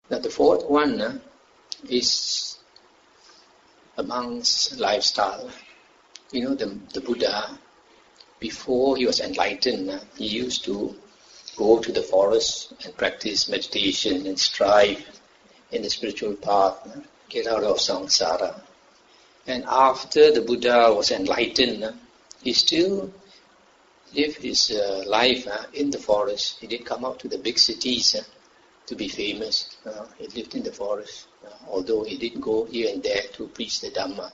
Now the fourth one is a monk's lifestyle. The Buddha, before he was enlightened, he used to go to the forest and practice meditation and strive in the spiritual path, get out of samsara. And after the Buddha was enlightened, he still lived his life in the forest. He didn't come out to the big cities to be famous. He lived in the forest, although he did go here and there to preach the Dhamma.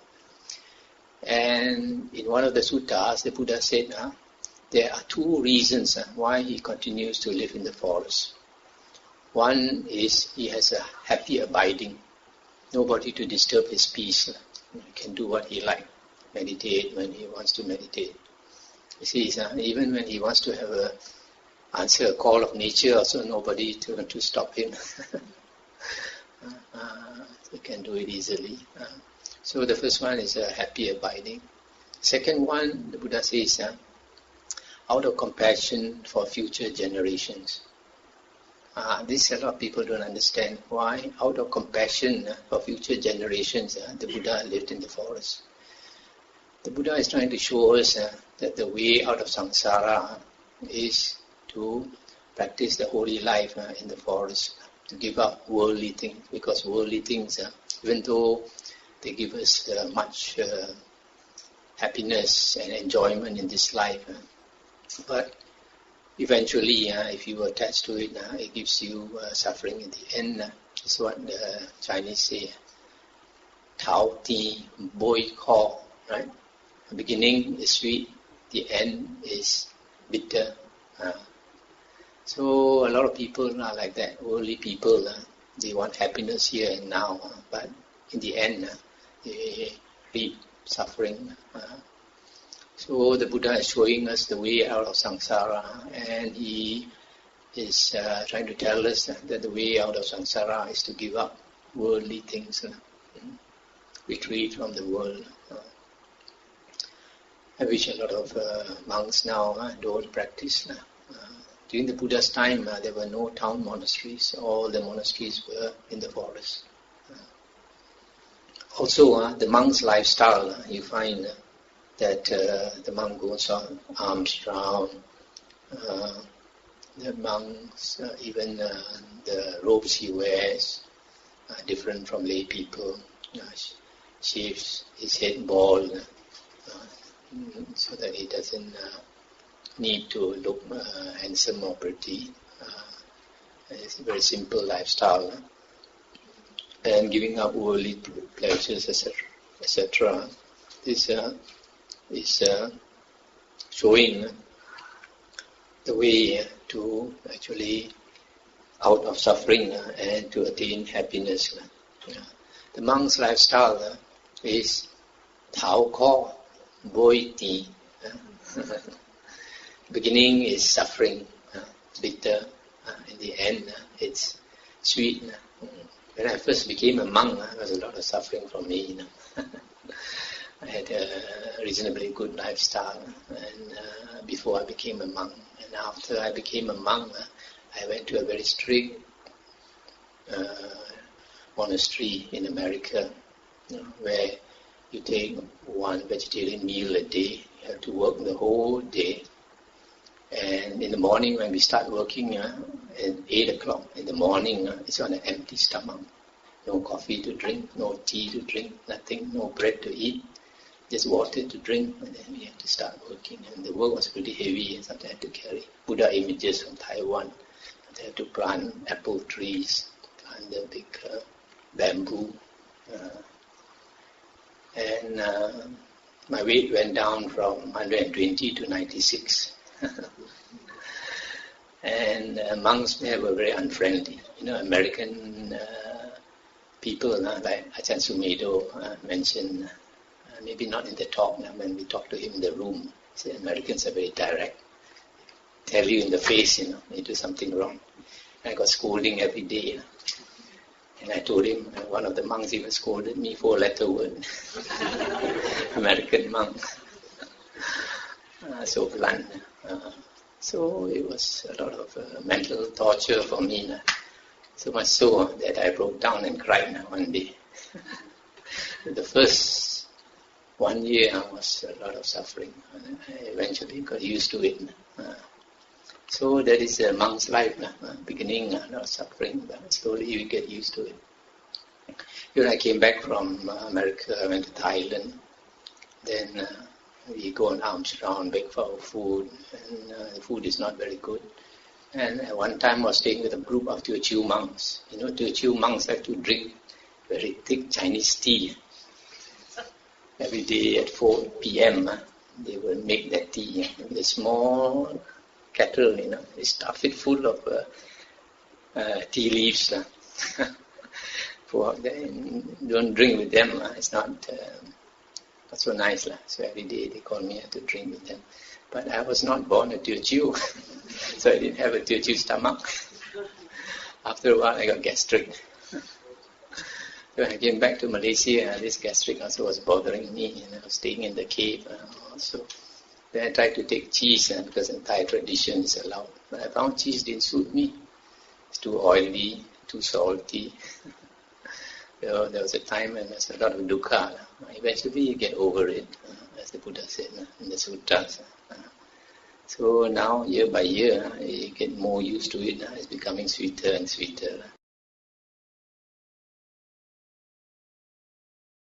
And in one of the suttas, the Buddha said, there are two reasons why he continues to live in the forest. One is he has a happy abiding, nobody to disturb his peace. He can do what he likes, meditate when he wants to meditate. You see, even when he wants to answer a call of nature, also nobody to stop him. He can do it easily. So the first one is a happy abiding. Second one, the Buddha says, out of compassion for future generations. This a lot of people don't understand. Why? Out of compassion for future generations, the Buddha lived in the forest. The Buddha is trying to show us that the way out of samsara is to practice the holy life in the forest, to give up worldly things, because worldly things, even though they give us much happiness and enjoyment in this life, but eventually, if you attach to it, it gives you suffering in the end. It's what the Chinese say, Tao Ti Boi Ko, right? The beginning is sweet, the end is bitter. So a lot of people are like that. Worldly people, they want happiness here and now, but in the end, they reap suffering. So the Buddha is showing us the way out of samsara, and he is trying to tell us that the way out of samsara is to give up worldly things, retreat from the world. I wish a lot of monks now don't practice. During the Buddha's time, there were no town monasteries. All the monasteries were in the forest. Also, the monk's lifestyle, you find that the monk goes on arms round. The monks, even the robes he wears are different from lay people. Shaves his head bald so that he doesn't need to look handsome or pretty. It's a very simple lifestyle. And giving up worldly pleasures, etc. This is showing the way to actually out of suffering and to attain happiness. The monk's lifestyle is Tao Ko Boi Ti. Beginning is suffering, bitter. In the end, it's sweet. When I first became a monk, there was a lot of suffering from me. I had a reasonably good lifestyle, and before I became a monk. And after I became a monk, I went to a very strict monastery in America, where you take one vegetarian meal a day. You have to work the whole day. And in the morning when we start working at 8 o'clock in the morning, it's on an empty stomach. No coffee to drink, no tea to drink, nothing, no bread to eat. Just water to drink, and then we had to start working. And the work was pretty heavy, and sometimes I had to carry Buddha images from Taiwan. I had to plant apple trees, plant the big bamboo. And my weight went down from 120 to 96. And monks there were very unfriendly. American people like Ajahn Sumedho mentioned, maybe not in the talk, when we talk to him in the room, so Americans are very direct. Tell you in the face, you do something wrong. And I got scolding every day. And I told him, one of the monks even scolded me 4-letter word. American monk. So blunt. So it was a lot of mental torture for me. So much so that I broke down and cried one day. The first 1 year was a lot of suffering. I eventually got used to it. So that is a monk's life. Beginning, a lot of suffering, but slowly you get used to it. When I came back from America, I went to Thailand. Then we go on alms round, beg for our food, and the food is not very good. And at one time I was staying with a group of Teochew monks. Teochew monks like to drink very thick Chinese tea. Every day at 4 p.m. They will make that tea with a small kettle, they stuff it full of tea leaves. Don't drink with them. It's not so nice. So every day they call me to drink with them. But I was not born a Teochew, so I didn't have a Teochew stomach. After a while I got gastric. When I came back to Malaysia, this gastric also was bothering me. I was staying in the cave also. Then I tried to take cheese because in Thai tradition it's allowed. But I found cheese didn't suit me. It's too oily, too salty. So there was a time when there's a lot of dukkha. Eventually you get over it, as the Buddha said in the sutras. So now, year by year, you get more used to it. It's becoming sweeter and sweeter.